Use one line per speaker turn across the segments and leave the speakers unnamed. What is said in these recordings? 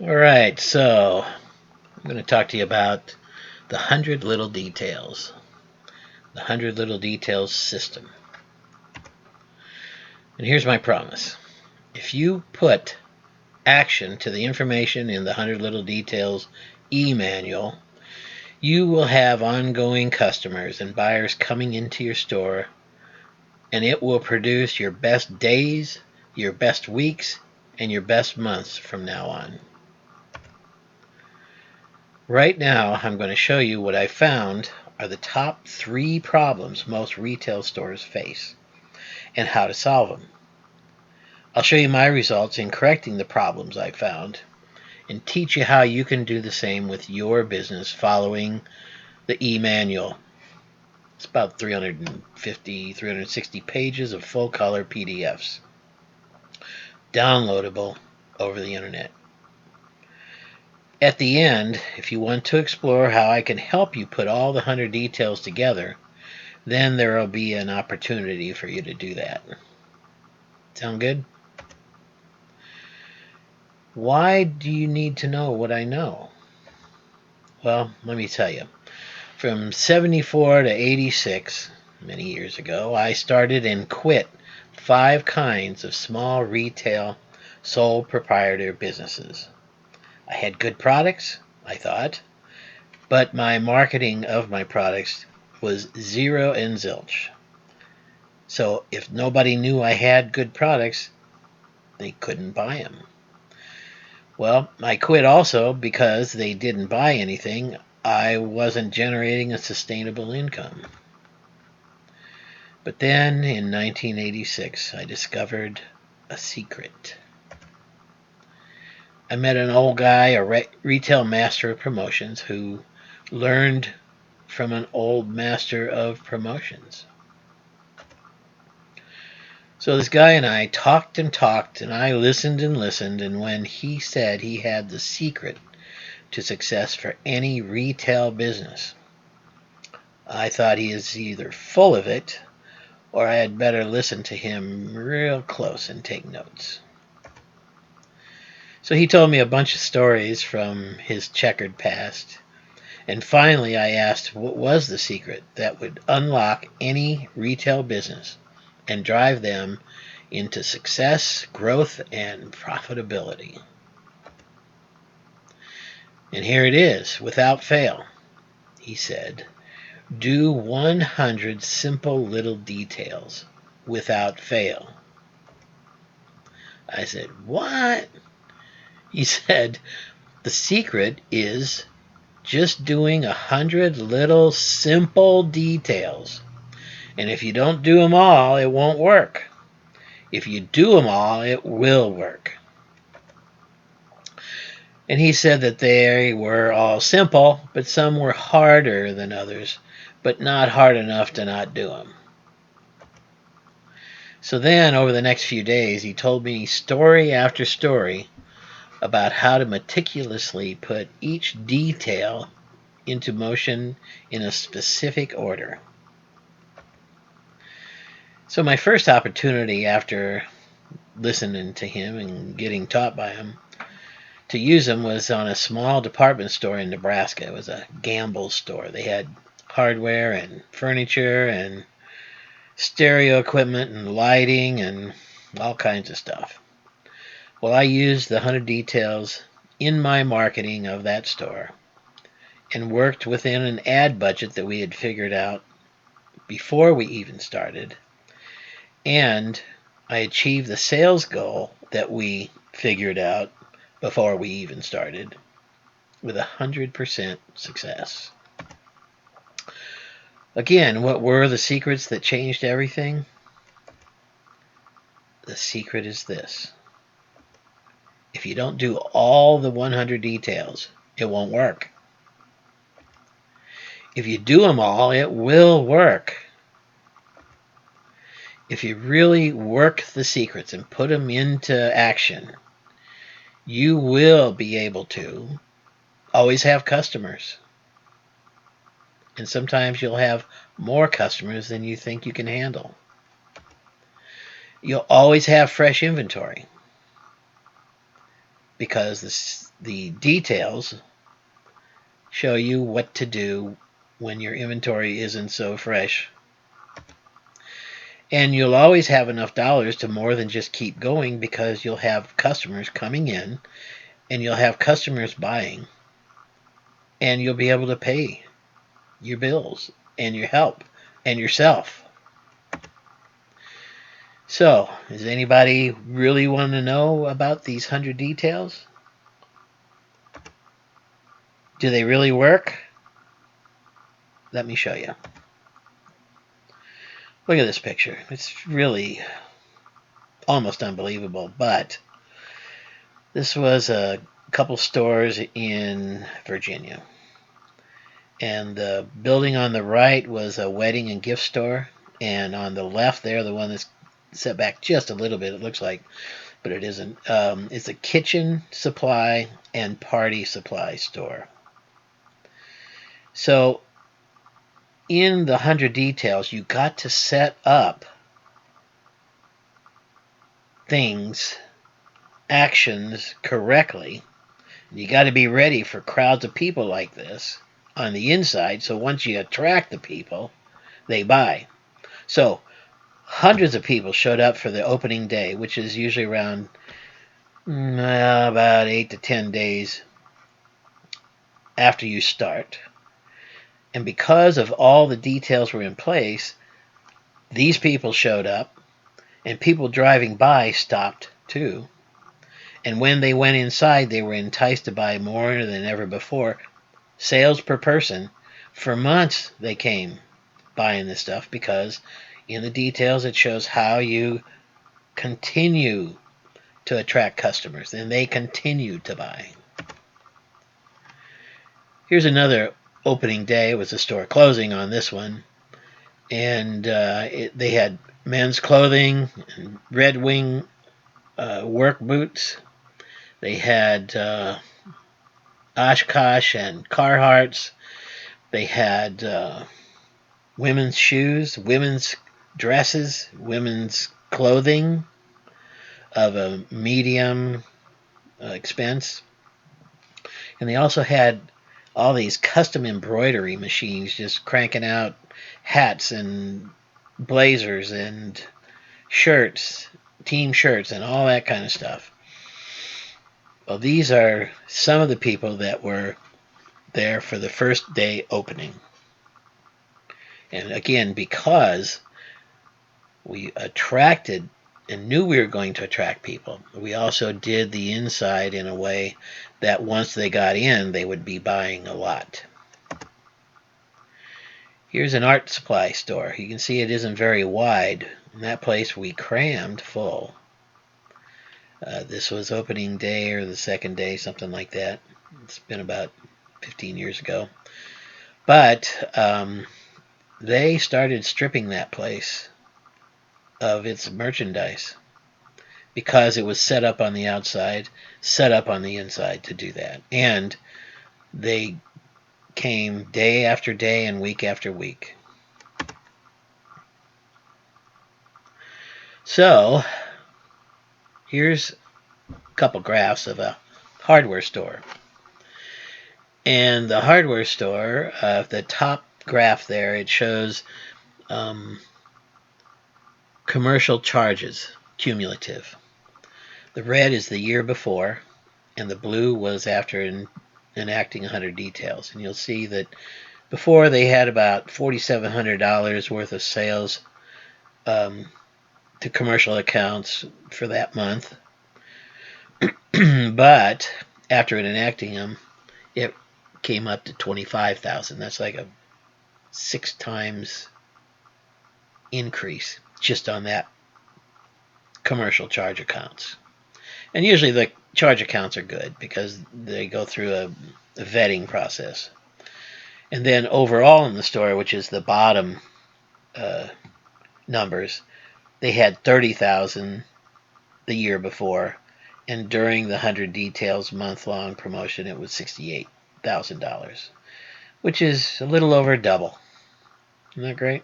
All right, so I'm going to talk to you about the 100 Little Details, the 100 Little Details system. And here's my promise. If you put action to the information in the 100 Little Details e-manual, you will have ongoing customers and buyers coming into your store, and it will produce your best days, your best weeks, and your best months from now on. Right now, I'm going to show you what I found are the top 3 problems most retail stores face and how to solve them. I'll show you my results in correcting the problems I found and teach you how you can do the same with your business following the e-manual. It's about 350, 360 pages of full color PDFs, downloadable over the internet. At the end, if you want to explore how I can help you put all the 100 details together, then there will be an opportunity for you to do that. Sound good? Why do you need to know what I know? Well, let me tell you. From 74 to 86, many years ago, I started and quit 5 kinds of small retail sole proprietor businesses. I had good products, I thought, but my marketing of my products was zero and zilch. So if nobody knew I had good products, they couldn't buy them. Well, I quit also because they didn't buy anything. I wasn't generating a sustainable income. But then in 1986, I discovered a secret. I met an old guy, a retail master of promotions, who learned from an old master of promotions. So this guy and I talked and talked, and I listened and listened, and when he said he had the secret to success for any retail business, I thought he is either full of it or I had better listen to him real close and take notes. So he told me a bunch of stories from his checkered past, and finally I asked what was the secret that would unlock any retail business and drive them into success, growth, and profitability. And here it is, without fail. He said, do 100 simple little details without fail. I said, what? He said, the secret is just doing 100 little simple details. And if you don't do them all, it won't work. If you do them all, it will work. And he said that they were all simple, but some were harder than others, but not hard enough to not do them. So then, over the next few days, he told me story after story about how to meticulously put each detail into motion in a specific order. So my first opportunity after listening to him and getting taught by him to use them was on a small department store in Nebraska. It was a Gamble store. They had hardware and furniture and stereo equipment and lighting and all kinds of stuff. Well, I used the 100 details in my marketing of that store and worked within an ad budget that we had figured out before we even started. And I achieved the sales goal that we figured out before we even started with 100% success. Again, what were the secrets that changed everything? The secret is this. If you don't do all the 100 details, it won't work. If you do them all, it will work. If you really work the secrets and put them into action, you will be able to always have customers. And sometimes you'll have more customers than you think you can handle. You'll always have fresh inventory. because the details show you what to do when your inventory isn't so fresh. And you'll always have enough dollars to more than just keep going, because you'll have customers coming in and you'll have customers buying, and you'll be able to pay your bills and your help and yourself. So, does anybody really want to know about these 100 details? Do they really work? Let me show you. Look at this picture. It's really almost unbelievable, but this was a couple stores in Virginia. And the building on the right was a wedding and gift store, and on the left there, the one that's set back just a little bit, it looks like, but it isn't, it's a kitchen supply and party supply store. So in the 100 details, you got to set up things, actions correctly. You got to be ready for crowds of people like this on the inside, so once you attract the people, they buy. So hundreds of people showed up for the opening day, which is usually around about 8 to 10 days after you start. And because of all the details were in place, these people showed up, and people driving by stopped too. And when they went inside, they were enticed to buy more than ever before. Sales per person. For months, they came buying this stuff, because in the details it shows how you continue to attract customers, and they continue to buy. Here's another opening day. It was a store closing on this one, and they had men's clothing, and Red Wing work boots. They had Oshkosh and Carhartts. They had women's shoes, women's dresses, women's clothing of a medium expense. And they also had all these custom embroidery machines just cranking out hats and blazers and shirts, team shirts, and all that kind of stuff. Well, these are some of the people that were there for the first day opening. And again, because we attracted and knew we were going to attract people, we also did the inside in a way that once they got in, they would be buying a lot. Here's an art supply store. You can see it isn't very wide. In that place, we crammed full. This was opening day or the second day, something like that. It's been about 15 years ago. But they started stripping that place of its merchandise, because it was set up on the outside, set up on the inside to do that. And they came day after day and week after week. So here's a couple graphs of a hardware store. And the hardware store, the top graph there, it shows commercial charges, cumulative. The red is the year before, and the blue was after enacting 100 details. And you'll see that before they had about $4,700 worth of sales to commercial accounts for that month. But after enacting them, it came up to 25,000. That's like a 6 times increase just on that commercial charge accounts. And usually the charge accounts are good because they go through a vetting process. And then overall in the store, which is the bottom numbers, they had 30,000 the year before, and during the 100 details month-long promotion, it was $68,000, which is a little over double. Isn't that great?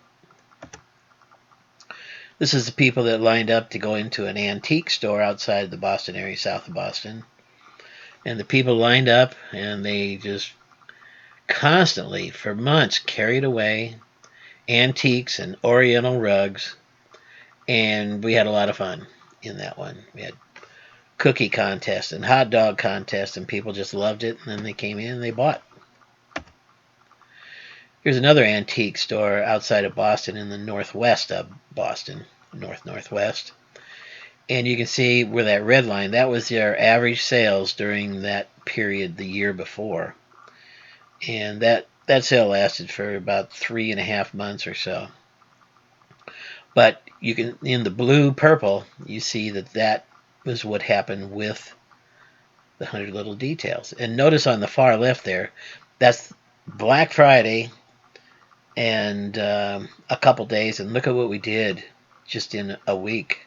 This is the people that lined up to go into an antique store outside the Boston area, south of Boston. And the people lined up, and they just constantly, for months, carried away antiques and oriental rugs. And we had a lot of fun in that one. We had cookie contest and hot dog contest, and people just loved it. And then they came in and they bought. Here's another antique store outside of Boston in the northwest of Boston, northwest. And you can see where that red line, that was their average sales during that period the year before. And that sale lasted for about 3.5 months or so. But you can, in the blue purple, you see that was what happened with the 100 Little Details. And notice on the far left there, that's Black Friday and a couple days. And look at what we did just in a week,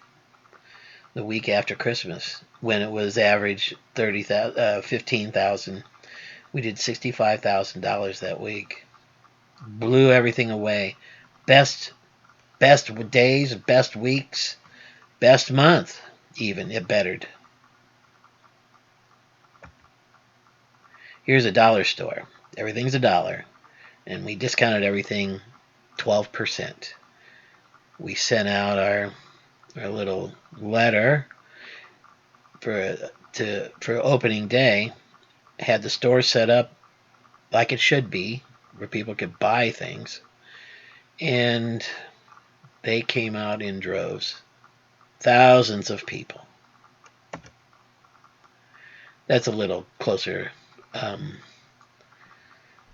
the week after Christmas, when it was average 15,000. We did $65,000 that week. Blew everything away. Best days, best weeks, best month, even it bettered. Here's a dollar store. Everything's a dollar, and we discounted everything 12%. We sent out our little letter for opening day. Had the store set up like it should be, where people could buy things, and they came out in droves. Thousands of people. That's a little closer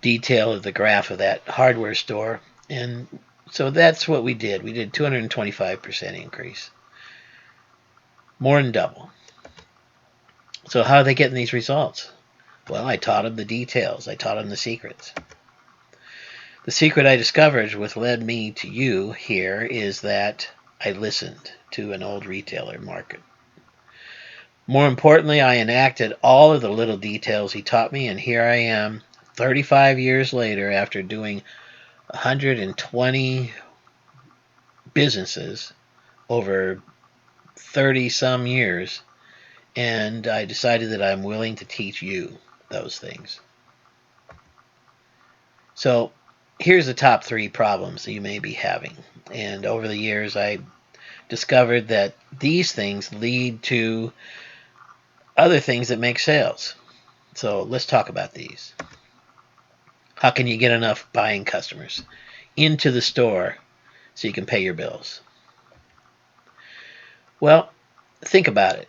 detail of the graph of that hardware store. And so that's what we did. We did 225% increase. More than double. So how are they getting these results? Well, I taught them the details. I taught them the secrets. The secret I discovered, which led me to you here, is that I listened to an old retailer market. More importantly, I enacted all of the little details he taught me, and here I am, 35 years later, after doing 120 businesses over 30-some years, and I decided that I'm willing to teach you those things. So here's the top 3 problems that you may be having. And over the years, I discovered that these things lead to other things that make sales. So let's talk about these. How can you get enough buying customers into the store so you can pay your bills? Well, think about it.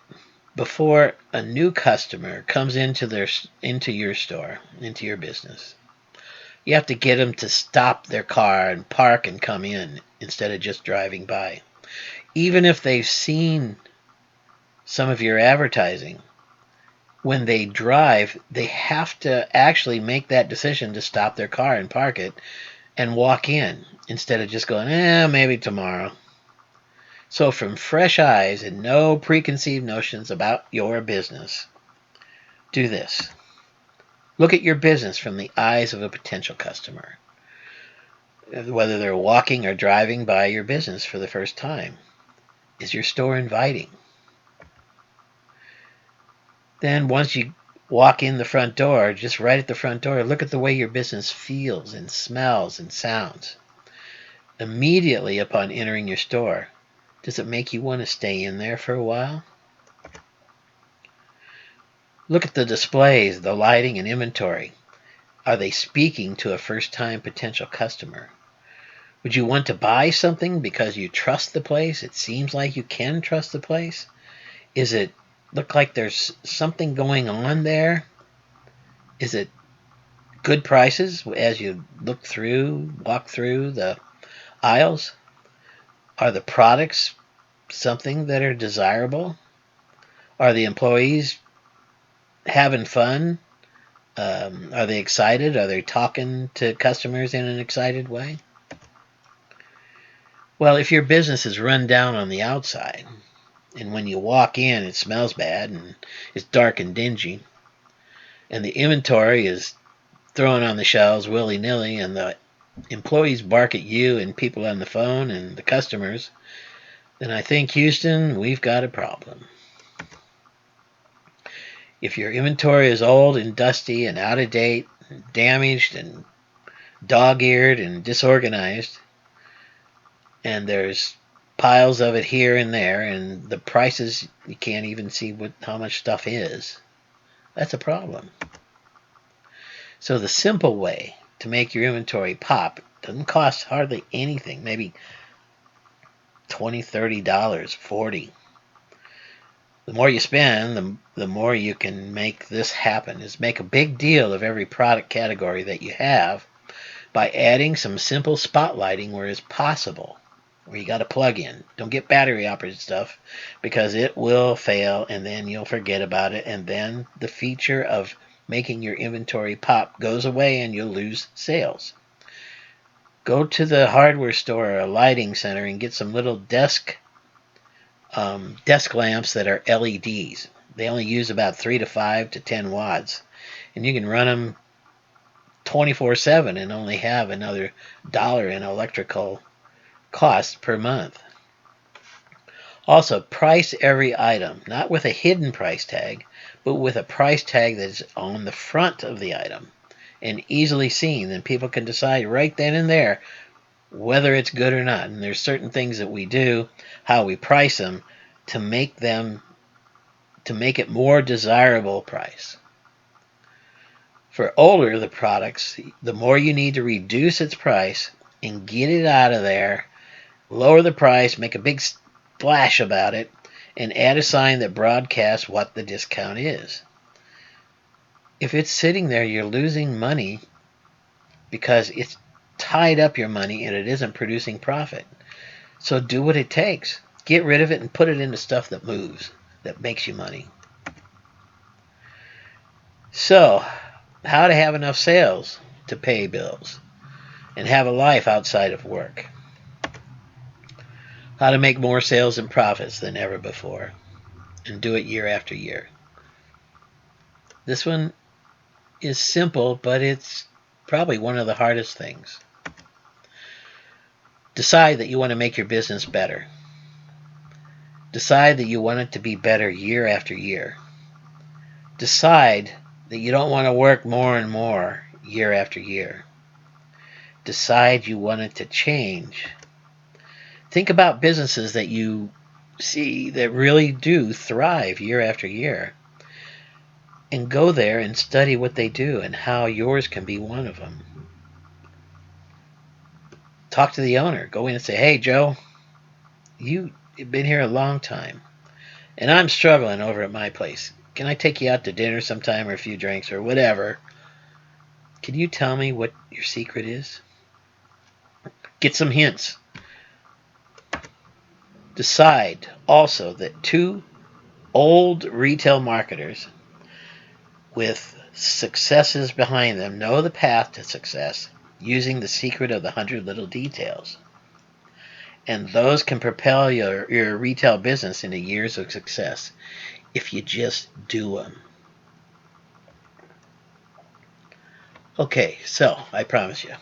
Before a new customer comes into your store, into your business, you have to get them to stop their car and park and come in instead of just driving by. Even if they've seen some of your advertising, when they drive, they have to actually make that decision to stop their car and park it and walk in instead of just going, maybe tomorrow. So from fresh eyes and no preconceived notions about your business, do this. Look at your business from the eyes of a potential customer, whether they're walking or driving by your business for the first time. Is your store inviting? Then once you walk in the front door, just right at the front door, look at the way your business feels and smells and sounds. Immediately upon entering your store, does it make you want to stay in there for a while? Look at the displays, the lighting, and inventory. Are they speaking to a first-time potential customer? Would you want to buy something because you trust the place? It seems like you can trust the place. Is it look like there's something going on there? Is it good prices as you walk through the aisles? Are the products something that are desirable? Are the employees having fun? Are they excited? Are they talking to customers in an excited way? Well, if your business is run down on the outside, and when you walk in it smells bad and it's dark and dingy, and the inventory is thrown on the shelves willy-nilly, and the employees bark at you and people on the phone and the customers, then I think, Houston, we've got a problem. If your inventory is old and dusty and out of date, damaged and dog-eared and disorganized, and there's piles of it here and there, and the prices, you can't even see how much stuff is, that's a problem. So the simple way to make your inventory pop doesn't cost hardly anything, maybe $20, $30, $40. The more you spend, the more you can make this happen. Is make a big deal of every product category that you have by adding some simple spotlighting where it's possible, where you got to plug in. Don't get battery operated stuff because it will fail and then you'll forget about it, and then the feature of making your inventory pop goes away and you'll lose sales. Go to the hardware store or a lighting center and get some little desk lamps that are LEDs. They only use about 3 to 5 to 10 watts, and you can run them 24/7 and only have another dollar in electrical cost per month. Also, price every item, not with a hidden price tag, but with a price tag that's on the front of the item and easily seen. Then people can decide right then and there whether it's good or not. And there's certain things that we do, how we price them, to make it more desirable price. For older the products, the more you need to reduce its price and get it out of there, lower the price, make a big splash about it, and add a sign that broadcasts what the discount is. If it's sitting there, you're losing money because it's tied up your money and it isn't producing profit. So do what it takes. Get rid of it and put it into stuff that moves, that makes you money. So, how to have enough sales to pay bills and have a life outside of work. How to make more sales and profits than ever before and do it year after year. This one is simple, but it's probably one of the hardest things. Decide that you want to make your business better. Decide that you want it to be better year after year. Decide that you don't want to work more and more year after year. Decide you want it to change. Think about businesses that you see that really do thrive year after year, and go there and study what they do and how yours can be one of them. Talk to the owner. Go in and say, hey, Joe, you've been here a long time, and I'm struggling over at my place. Can I take you out to dinner sometime or a few drinks or whatever? Can you tell me what your secret is? Get some hints. Decide also that two old retail marketers with successes behind them know the path to success using the secret of the 100 little details. And those can propel your retail business into years of success if you just do them. Okay, so I promise you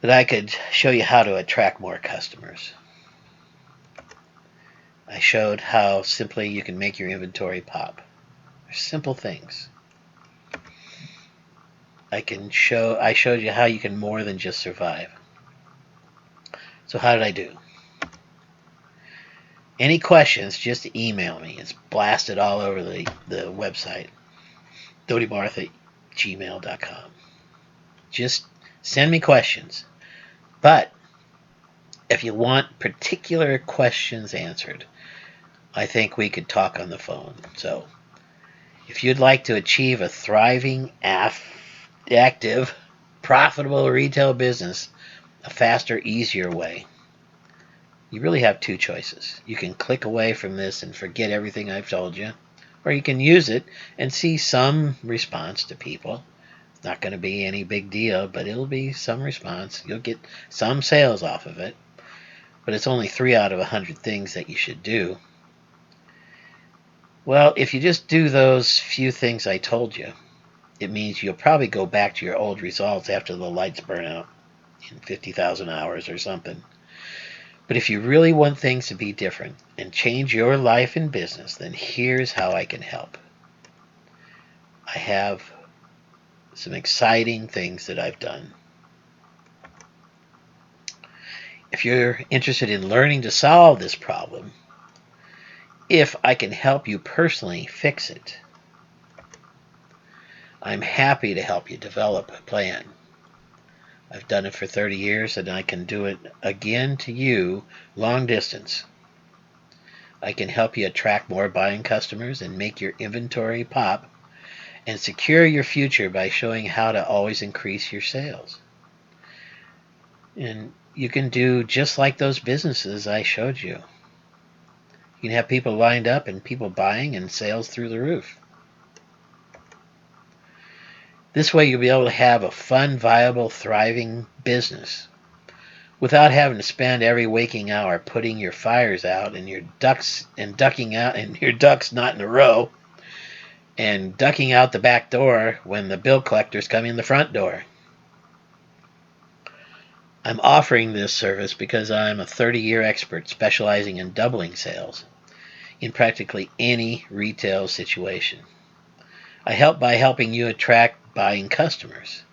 that I could show you how to attract more customers. I showed how simply you can make your inventory pop. They're simple things. I showed you how you can more than just survive. So how did I do? Any questions, just email me. It's blasted all over the website, dotybarth@gmail.com. Just send me questions. But if you want particular questions answered, I think we could talk on the phone. So if you'd like to achieve a thriving, active, profitable retail business a faster, easier way, you really have two choices. You can click away from this and forget everything I've told you, or you can use it and see some response to people. It's not going to be any big deal, but it'll be some response. You'll get some sales off of it, but it's only 3 out of 100 things that you should do. Well, if you just do those few things I told you, it means you'll probably go back to your old results after the lights burn out in 50,000 hours or something. But if you really want things to be different and change your life and business, then here's how I can help. I have some exciting things that I've done. If you're interested in learning to solve this problem, if I can help you personally fix it, I'm happy to help you develop a plan. I've done it for 30 years and I can do it again to you long distance. I can help you attract more buying customers and make your inventory pop and secure your future by showing how to always increase your sales. And you can do just like those businesses I showed you. You can have people lined up and people buying and sales through the roof. This way you'll be able to have a fun, viable, thriving business without having to spend every waking hour putting your fires out and your ducks and ducking out and your ducks not in a row and ducking out the back door when the bill collectors come in the front door. I'm offering this service because I'm a 30-year expert specializing in doubling sales in practically any retail situation. I help by helping you attract buying customers,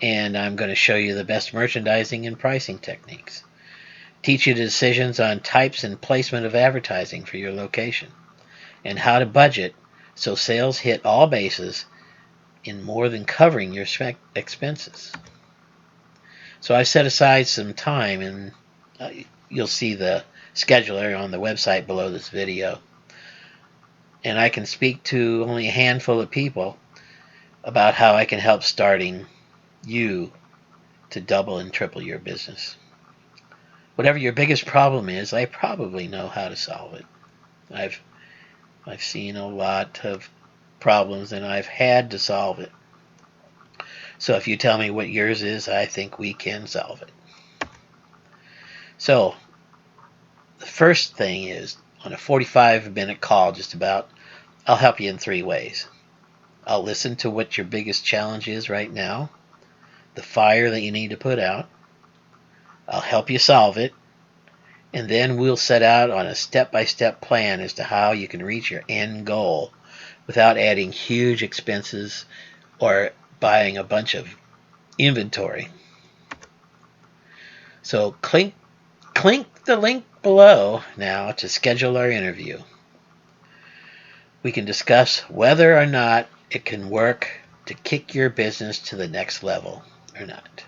and I'm going to show you the best merchandising and pricing techniques, teach you decisions on types and placement of advertising for your location, and how to budget so sales hit all bases in more than covering your expenses. So I've set aside some time, and you'll see the scheduler on the website below this video. And I can speak to only a handful of people about how I can help starting you to double and triple your business. Whatever your biggest problem is, I probably know how to solve it. I've seen a lot of problems and I've had to solve it. So if you tell me what yours is, I think we can solve it. So the first thing is, on a 45-minute call just about, I'll help you in 3 ways. I'll listen to what your biggest challenge is right now, the fire that you need to put out. I'll help you solve it, and then we'll set out on a step-by-step plan as to how you can reach your end goal without adding huge expenses or buying a bunch of inventory. So click the link below now to schedule our interview. We can discuss whether or not it can work to kick your business to the next level or not.